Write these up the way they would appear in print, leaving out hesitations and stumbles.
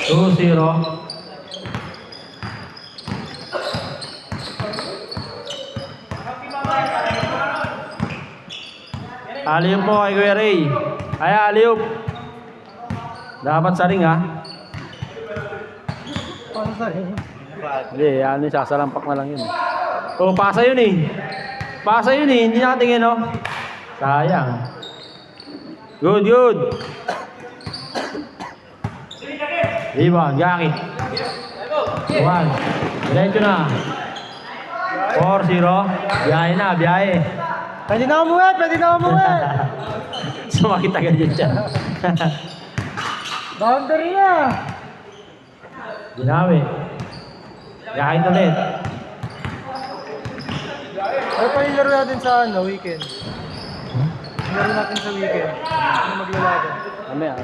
2-0. Aliyup mo kay Kuya Ray. Ay, aliyup. Dapat sa ring, ha? Paano sa rin? Hindi, ano, sasalampak na lang yun. Oh, pasa yun eh. Pasa yun eh. Hindi nakatingin, no? Sayang. Good, good. Rebound, Jackie. 1. Diretso na. 4-0. Biyahe na, biyahe. Pwede na umuwi! Pwede na umuwi! Sumakit agad yun siya. Boundary na! Dinawi. Biyahe ulit. Ano pa yung laro natin sa weekend? Yung laro natin sa weekend. Ano maglalaban? Mamaya.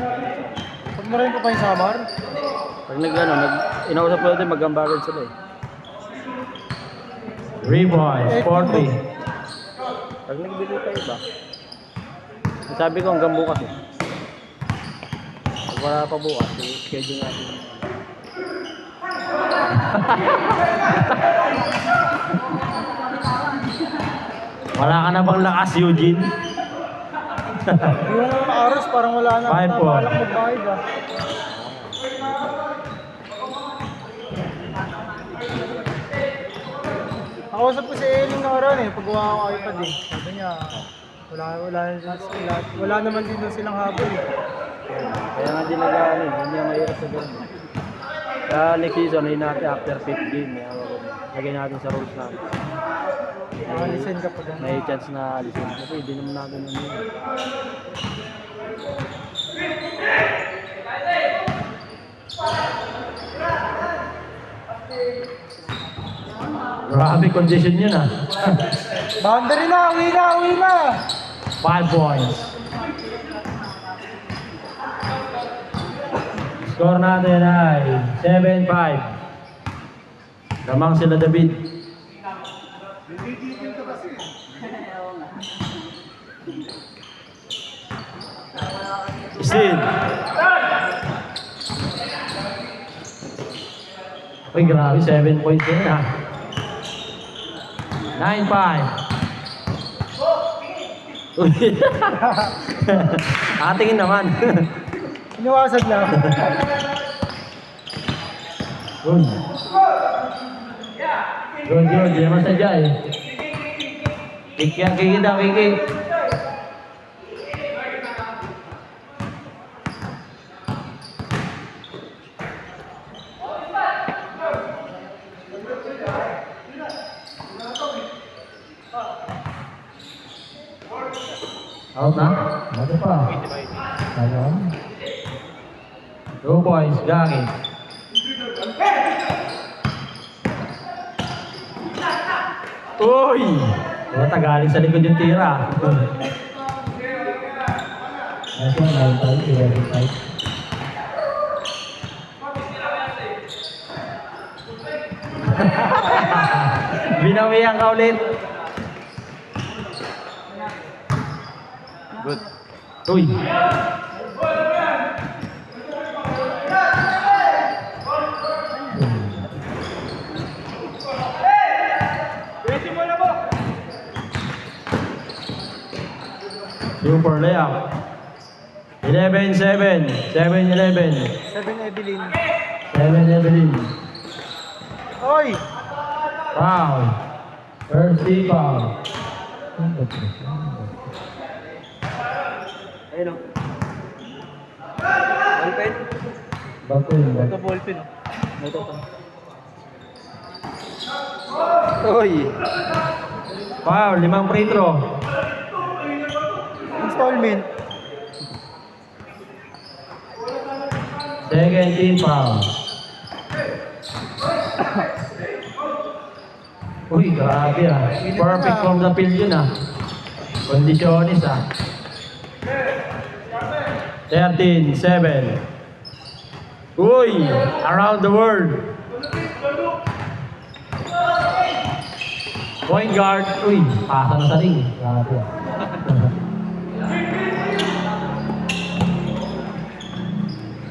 Pag maraming pa pa yung Samar? Pag inausap ko natin, mag-gambaran sila eh. Rebound, 40. Pag nagbili kayo ba? Sabi ko hanggang bukas eh. Pag wala pa bukas, schedule natin. Wala ka na bang lakas, Eugene? Yung aros parang wala na. 5-4. Balak magbayad ah. Nakausap ko si Eling na oran eh, paggawa ko iPad eh. Sabi niya, wala naman din doon silang habol eh. Kaya nga din nag-ano, hindi niya mahirap sa gano'n. Kaya next season, hindi natin after 5th game. Lagay natin sa rules natin. Nakalisin ka pa gano'n. May chance na alisin. Kasi hindi naman natin ano yun. Grabe condition yun ah. Boundary na, uwi na, uwi na! 5 points. Score natin ay 7-5. Lamang sila David. Still. Uy, grabe, 7 points yun ah. 9-5. Uy. Atingin naman. Iniwasag na. Good. Good, good. Di naman sadya eh. Kiki daw, Kiki. Out na? Ano pa? Ayun. 2 points, Gagi. Uy! Galing sa likod yung tira. Ito, 9-5, 11-5. Binawihan ka ulit. Good. Uy! Super layup. 11-7. 7-11. 7 Evelyn. 7 Evelyn. Oy! Foul. First foul. Ayun o. Ballpen? Bato yun. Ito ballpen o. Ito pa. Uy! Foul. 5 free throw. Installment. Second team foul. Uy, grabe ah. Perfect from the field yun ah. Conditionis ah. 13-7. Uy! Around the world. Point guard. Uy, pasa na sa ring. Grabe ah.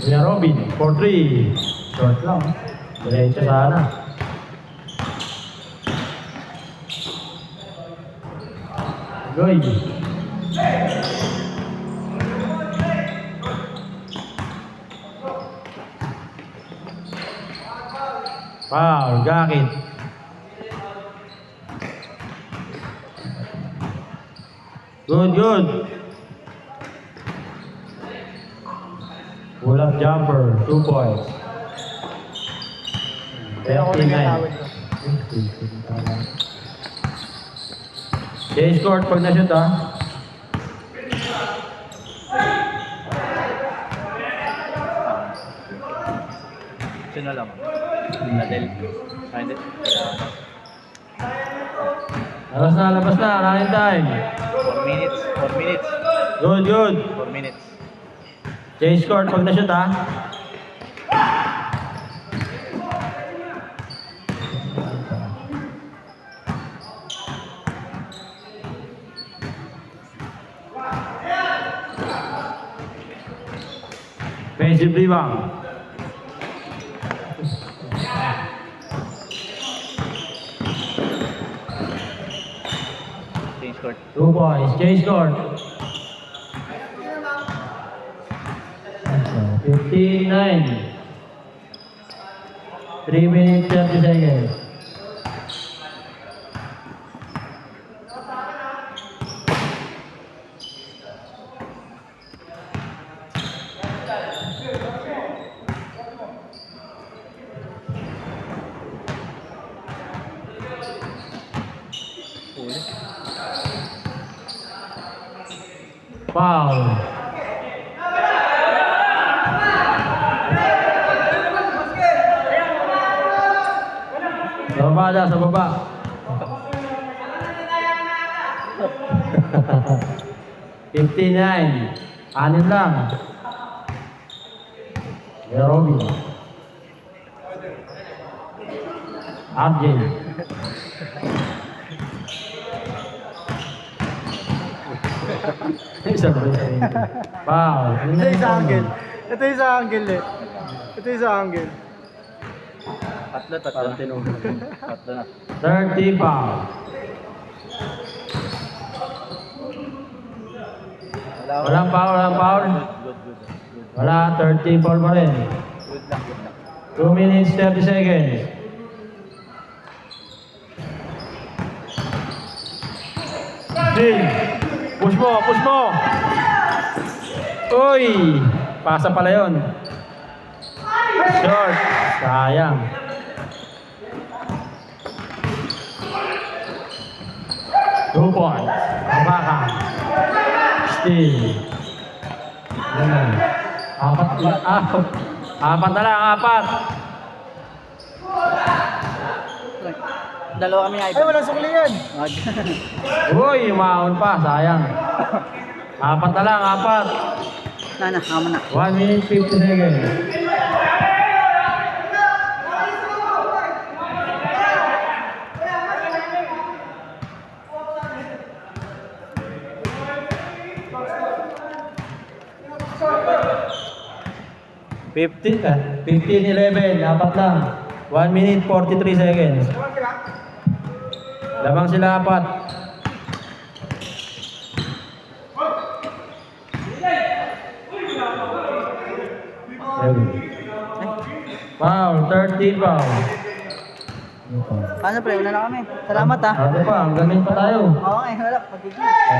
Kuya Robin, 4-3. Short lang. Diretso sana. Goy. Foul, gakit. Good. Pull up jumper, 2 points. Kaya ako 39. nagkatawid ko. Change court pag na-shoot ha. Sino lang? Nadel. Ay, hindi. Labas na, running time. 4 minutes. 4 minutes. Good. 4 minutes. Change court pag na-shoot ha. Offensive rebound. Change court. 2 points, change court. 15-9. 3 minutes 30 seconds. Huli. Foul. Sa baba. 59. Anin lang. Robin. RJ. Isa ba yun? Wow. Ito yung sa angle. Ito yung sa angle eh. Ito yung sa angle. Tatlo. Tatlo na. 30 foul. Walang foul. Good. Wala, 30 foul pa rin. Good lang. 2 minutes 30 seconds. Ding! Push mo! Uy! Pasa pala yun. Short. Sayang. Two points. Habakan. Steal. Ganun. Apat na lang, apat. Dalawa kami Ay, walang sukli yan. Uy, maon pa, sayang. Apat na lang, apat. Aman na. 1 minute 50 seconds. Fifteen, 15-11, apat lang. 1 minute 43 seconds. Labang sila apat. Foul, 13 foul. Paano pre? Una na kami. Salamat ha. Ano pa, ang gamin pa tayo. Oo nga, wala. Pagkikita.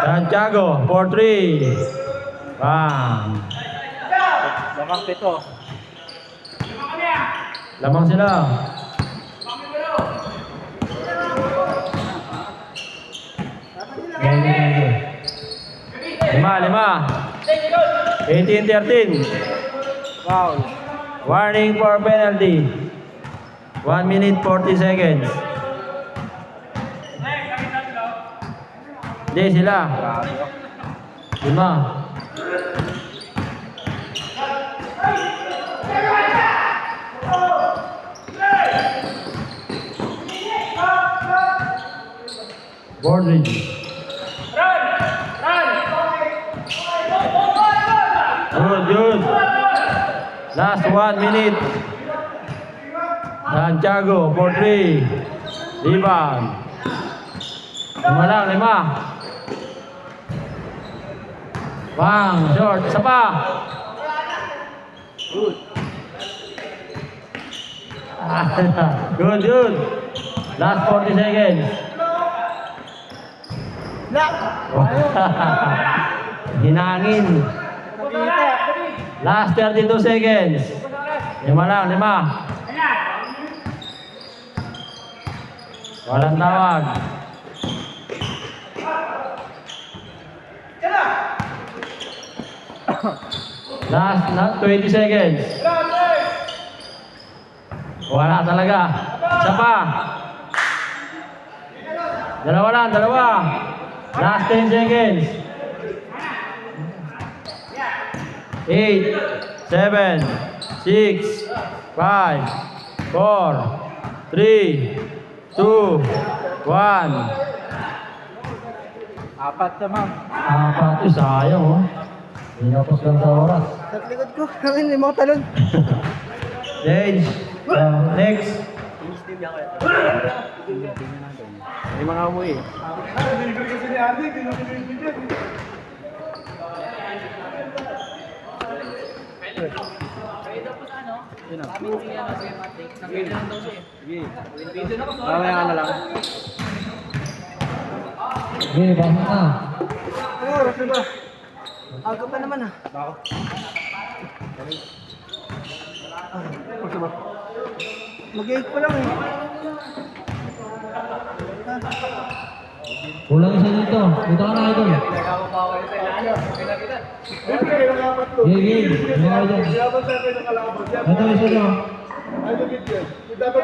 Santiago, 4-3. Bam. Lamang pito. Lamang sila. Lima. 18-13. Foul. Warning for penalty. 1 minute 40 seconds. Hindi sila. Lima. Bordridge. Good. Last 1 minute. Santiago for 3. Rebound. 5 lang, 5. Bang, short, isa pa. Good, good. Last 40 seconds. Hinangin. Last 32 seconds. 5 lang, 5. Walang tawag. Last 20 seconds. Wala talaga. Isa pa. Dalawa lang, dalawa. Last 10 seconds. 8, 7, 6, 5, 4, 3, 2, 1. Apat naman. Apat, sayang oh. Hinapos lang sa oras. Sa likod ko, kami yung mga talon. Stage. Next. May mga amoy eh. Binibigay kasi ni Andy, hindi naman binibigyan. Mamaya ka na lang. Sige, basta na. Ano oras na ba? Aga pa naman ah. Mag-8 pa lang eh. Kulang isa dito. Dito ka na idol. Game. Ano ka dyan? Ito isa dyan. Dapat